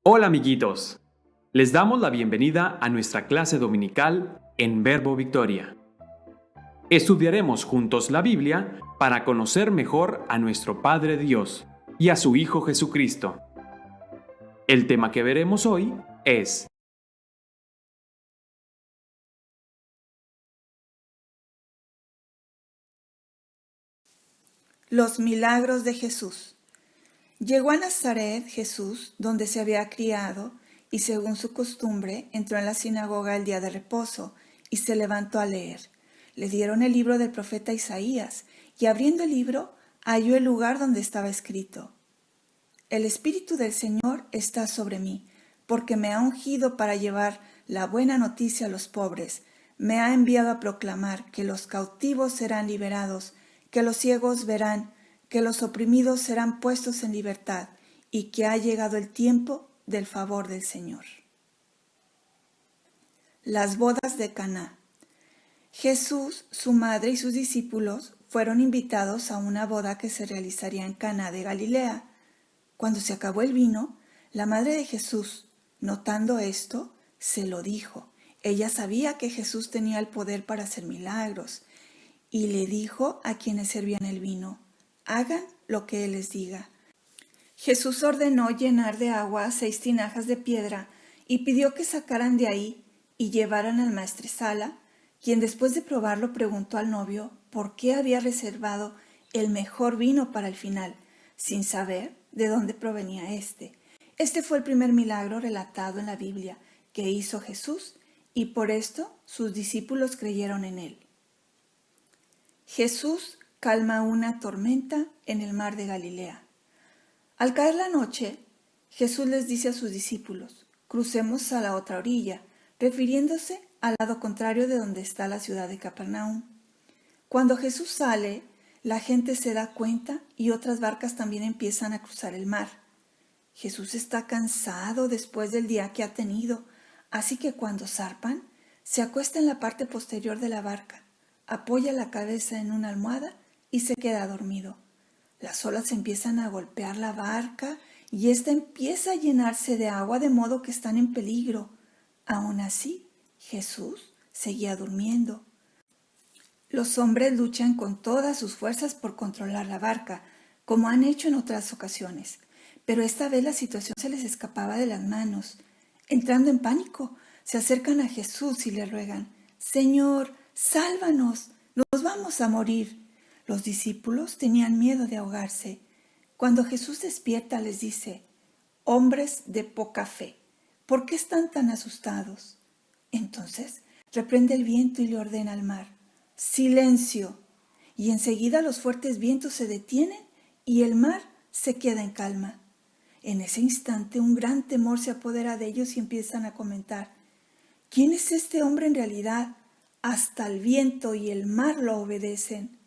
Hola amiguitos, les damos la bienvenida a nuestra clase dominical en Verbo Victoria. Estudiaremos juntos la Biblia para conocer mejor a nuestro Padre Dios y a su Hijo Jesucristo. El tema que veremos hoy es Los milagros de Jesús. Llegó a Nazaret Jesús, donde se había criado, y según su costumbre, entró en la sinagoga el día de reposo, y se levantó a leer. Le dieron el libro del profeta Isaías, y abriendo el libro, halló el lugar donde estaba escrito: El Espíritu del Señor está sobre mí, porque me ha ungido para llevar la buena noticia a los pobres. Me ha enviado a proclamar que los cautivos serán liberados, que los ciegos verán, que los oprimidos serán puestos en libertad, y que ha llegado el tiempo del favor del Señor. Las bodas de Caná. Jesús, su madre y sus discípulos fueron invitados a una boda que se realizaría en Caná de Galilea. Cuando se acabó el vino, la madre de Jesús, notando esto, se lo dijo. Ella sabía que Jesús tenía el poder para hacer milagros, y le dijo a quienes servían el vino: hagan lo que Él les diga. Jesús ordenó llenar de agua 6 tinajas de piedra y pidió que sacaran de ahí y llevaran al maestresala, quien después de probarlo preguntó al novio por qué había reservado el mejor vino para el final, sin saber de dónde provenía este. Este fue el primer milagro relatado en la Biblia que hizo Jesús, y por esto sus discípulos creyeron en él. Jesús calma una tormenta en el mar de Galilea. Al caer la noche, Jesús les dice a sus discípulos: crucemos a la otra orilla, refiriéndose al lado contrario de donde está la ciudad de Capernaum. Cuando Jesús sale, la gente se da cuenta y otras barcas también empiezan a cruzar el mar. Jesús está cansado después del día que ha tenido, así que cuando zarpan, se acuesta en la parte posterior de la barca, apoya la cabeza en una almohada y se queda dormido. Las olas empiezan a golpear la barca y ésta empieza a llenarse de agua, de modo que están en peligro. Aún así, Jesús seguía durmiendo. Los hombres luchan con todas sus fuerzas por controlar la barca, como han hecho en otras ocasiones, pero esta vez la situación se les escapaba de las manos. Entrando en pánico, se acercan a Jesús y le ruegan: Señor, sálvanos, nos vamos a morir. Los discípulos tenían miedo de ahogarse. Cuando Jesús despierta, les dice: hombres de poca fe, ¿por qué están tan asustados? Entonces reprende el viento y le ordena al mar: silencio. Y enseguida los fuertes vientos se detienen y el mar se queda en calma. En ese instante un gran temor se apodera de ellos y empiezan a comentar: ¿quién es este hombre en realidad? Hasta el viento y el mar lo obedecen.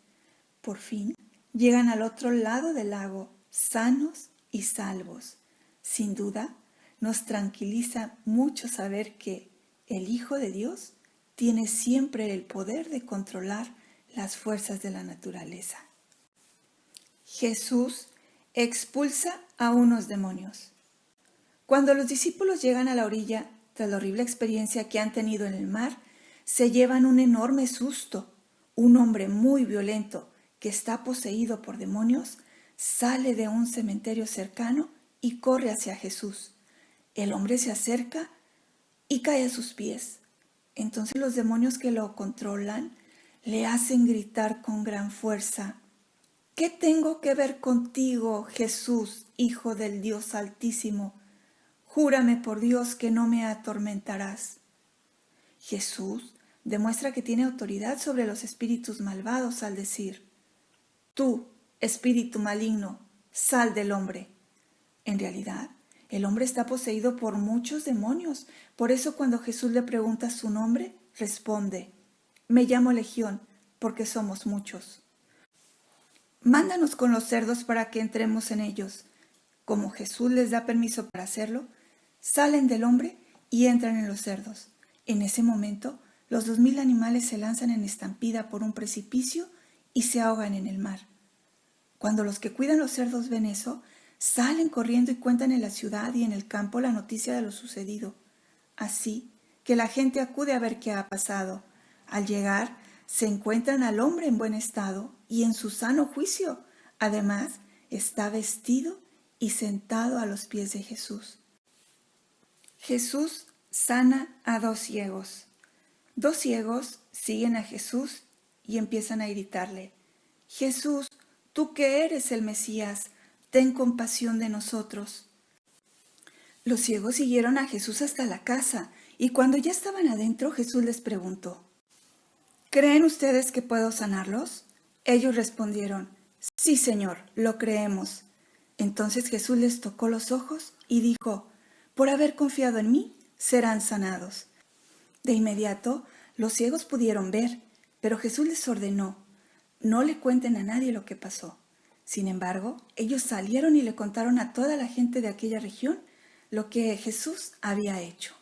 Por fin llegan al otro lado del lago, sanos y salvos. Sin duda, nos tranquiliza mucho saber que el Hijo de Dios tiene siempre el poder de controlar las fuerzas de la naturaleza. Jesús expulsa a unos demonios. Cuando los discípulos llegan a la orilla, tras la horrible experiencia que han tenido en el mar, se llevan un enorme susto. Un hombre muy violento, que está poseído por demonios, sale de un cementerio cercano y corre hacia Jesús. El hombre se acerca y cae a sus pies. Entonces los demonios que lo controlan le hacen gritar con gran fuerza: ¿qué tengo que ver contigo, Jesús, Hijo del Dios Altísimo? Júrame por Dios que no me atormentarás. Jesús demuestra que tiene autoridad sobre los espíritus malvados al decir: tú, espíritu maligno, sal del hombre. En realidad, el hombre está poseído por muchos demonios. Por eso cuando Jesús le pregunta su nombre, responde: me llamo Legión, porque somos muchos. Mándanos con los cerdos para que entremos en ellos. Como Jesús les da permiso para hacerlo, salen del hombre y entran en los cerdos. En ese momento, los 2000 animales se lanzan en estampida por un precipicio y se ahogan en el mar. Cuando los que cuidan los cerdos ven eso, salen corriendo y cuentan en la ciudad y en el campo la noticia de lo sucedido. Así que la gente acude a ver qué ha pasado. Al llegar, se encuentran al hombre en buen estado y en su sano juicio. Además, está vestido y sentado a los pies de Jesús. Jesús sana a 2 ciegos. 2 ciegos siguen a Jesús y empiezan a gritarle: Jesús, tú que eres el Mesías, ten compasión de nosotros. Los ciegos siguieron a Jesús hasta la casa, y cuando ya estaban adentro, Jesús les preguntó: ¿creen ustedes que puedo sanarlos? Ellos respondieron: sí, Señor, lo creemos. Entonces Jesús les tocó los ojos y dijo: por haber confiado en mí, serán sanados. De inmediato, los ciegos pudieron ver, pero Jesús les ordenó: no le cuenten a nadie lo que pasó. Sin embargo, ellos salieron y le contaron a toda la gente de aquella región lo que Jesús había hecho.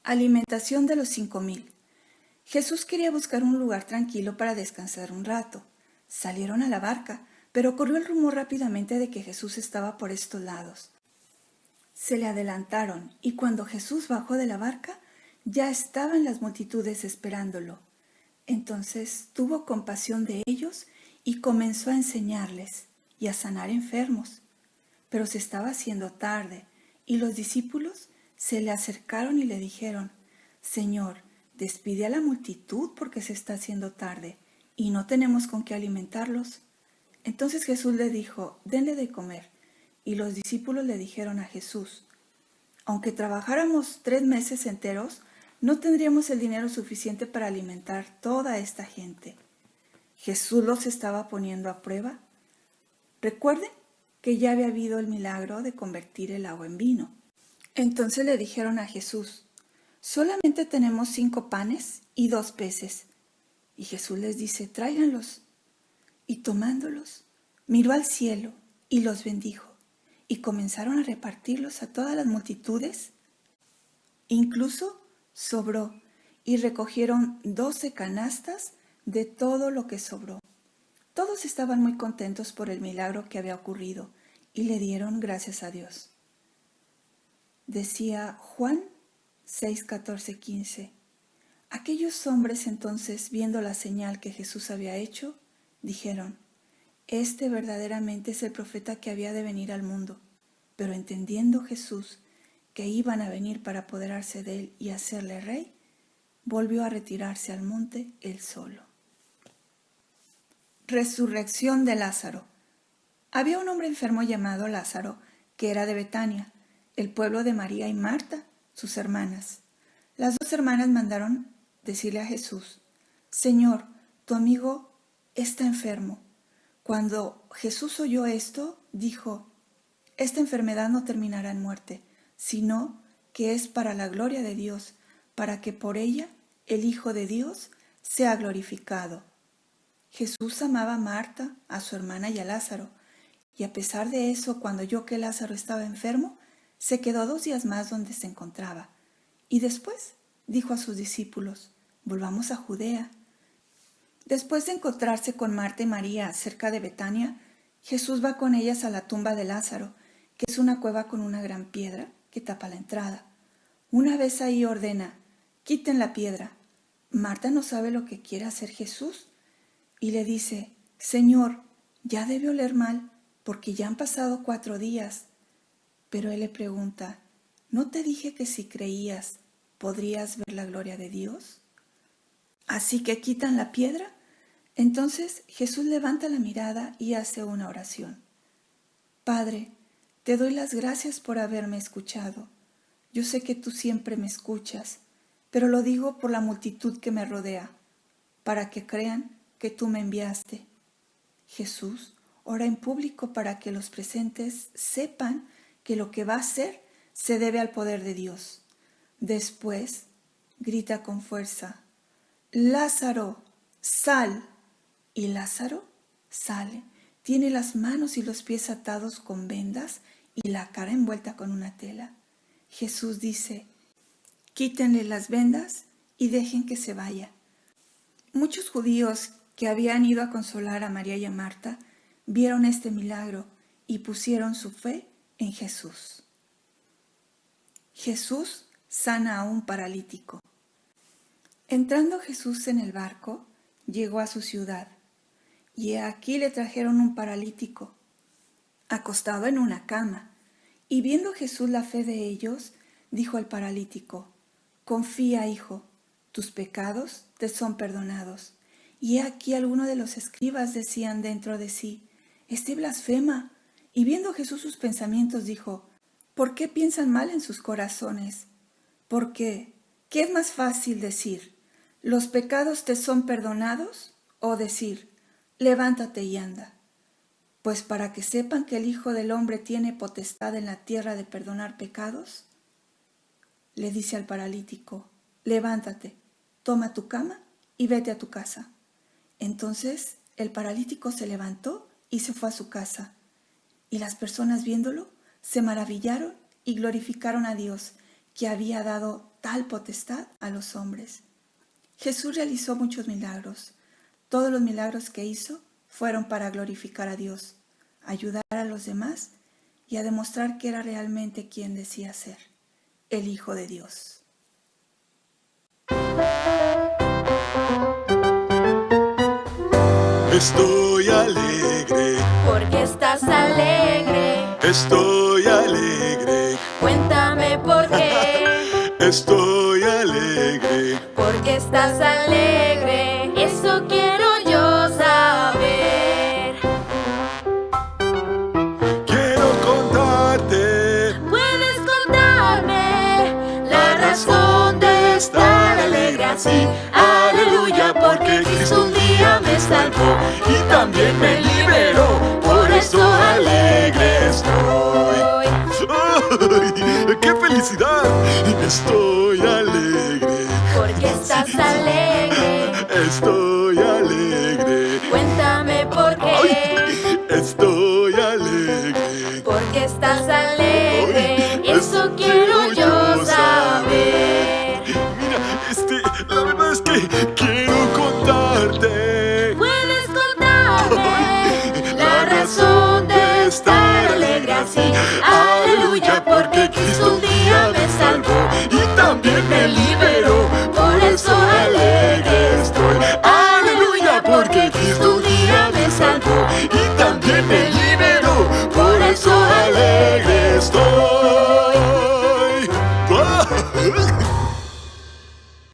Alimentación de los 5,000. Jesús quería buscar un lugar tranquilo para descansar un rato. Salieron a la barca, pero corrió el rumor rápidamente de que Jesús estaba por estos lados. Se le adelantaron, y cuando Jesús bajó de la barca, ya estaban las multitudes esperándolo. Entonces tuvo compasión de ellos y comenzó a enseñarles y a sanar enfermos. Pero se estaba haciendo tarde, y los discípulos se le acercaron y le dijeron: Señor, despide a la multitud porque se está haciendo tarde, y no tenemos con qué alimentarlos. Entonces Jesús le dijo: denle de comer. Y los discípulos le dijeron a Jesús: aunque trabajáramos 3 meses enteros, no tendríamos el dinero suficiente para alimentar toda esta gente. Jesús los estaba poniendo a prueba. Recuerden que ya había habido el milagro de convertir el agua en vino. Entonces le dijeron a Jesús: solamente tenemos 5 panes y 2 peces. Y Jesús les dice: tráiganlos. Y tomándolos, miró al cielo y los bendijo. Y comenzaron a repartirlos a todas las multitudes. Incluso sobró, y recogieron 12 canastas de todo lo que sobró. Todos estaban muy contentos por el milagro que había ocurrido y le dieron gracias a Dios. Decía Juan 6, 14, 15. Aquellos hombres entonces, viendo la señal que Jesús había hecho, dijeron: este verdaderamente es el profeta que había de venir al mundo. Pero entendiendo Jesús que iban a venir para apoderarse de él y hacerle rey, volvió a retirarse al monte él solo. Resurrección de Lázaro. Había un hombre enfermo llamado Lázaro, que era de Betania, el pueblo de María y Marta, sus hermanas. Las 2 hermanas mandaron decirle a Jesús: Señor, tu amigo está enfermo. Cuando Jesús oyó esto, dijo: esta enfermedad no terminará en muerte, sino que es para la gloria de Dios, para que por ella el Hijo de Dios sea glorificado. Jesús amaba a Marta, a su hermana y a Lázaro, y a pesar de eso, cuando oyó que Lázaro estaba enfermo, se quedó 2 días más donde se encontraba. Y después dijo a sus discípulos: volvamos a Judea. Después de encontrarse con Marta y María cerca de Betania, Jesús va con ellas a la tumba de Lázaro, que es una cueva con una gran piedra que tapa la entrada. Una vez ahí ordena: quiten la piedra. Marta no sabe lo que quiere hacer Jesús y le dice: Señor, ya debe oler mal, porque ya han pasado 4 días. Pero él le pregunta: ¿no te dije que si creías podrías ver la gloria de Dios? Así que quitan la piedra. Entonces Jesús levanta la mirada y hace una oración: Padre, te doy las gracias por haberme escuchado. Yo sé que tú siempre me escuchas, pero lo digo por la multitud que me rodea, para que crean que tú me enviaste. Jesús ora en público para que los presentes sepan que lo que va a hacer se debe al poder de Dios. Después grita con fuerza: Lázaro, sal. Y Lázaro sale. Tiene las manos y los pies atados con vendas y la cara envuelta con una tela. Jesús dice: quítenle las vendas y dejen que se vaya. Muchos judíos que habían ido a consolar a María y a Marta vieron este milagro y pusieron su fe en Jesús. Jesús sana a un paralítico. Entrando Jesús en el barco, llegó a su ciudad, y he aquí le trajeron un paralítico, acostado en una cama. Y viendo Jesús la fe de ellos, dijo al paralítico: confía, hijo, tus pecados te son perdonados. Y he aquí algunos de los escribas decían dentro de sí: este blasfema. Y viendo Jesús sus pensamientos, dijo: ¿por qué piensan mal en sus corazones? ¿Por qué? ¿Qué es más fácil decir: los pecados te son perdonados? O decir: levántate y anda. Pues para que sepan que el Hijo del Hombre tiene potestad en la tierra de perdonar pecados, le dice al paralítico: levántate, toma tu cama y vete a tu casa. Entonces el paralítico se levantó y se fue a su casa. Y las personas viéndolo se maravillaron y glorificaron a Dios, que había dado tal potestad a los hombres. Jesús realizó muchos milagros. Todos los milagros que hizo fueron para glorificar a Dios, ayudar a los demás y a demostrar que era realmente quien decía ser, el Hijo de Dios. Estoy alegre. ¿Por qué estás alegre? Estoy alegre. Cuéntame por qué. Estoy alegre. ¿Por qué estás alegre? Eso quiero yo saber. Quiero contarte. ¿Puedes contarme la razón de estar alegre así? Aleluya, porque Cristo un día me salvó Y también me liberó. Por eso alegre estoy. ¡Ay, qué felicidad! Estoy alegre. ¿Por qué estás alegre? Estoy alegre. Cuéntame por qué. Ay, estoy alegre. ¿Por qué estás alegre? Eso quiero yo saber. Mira, la verdad es que quiero contarte. ¿Puedes contarme la razón de estar alegre así? Aleluya, porque Cristo un día me salvó.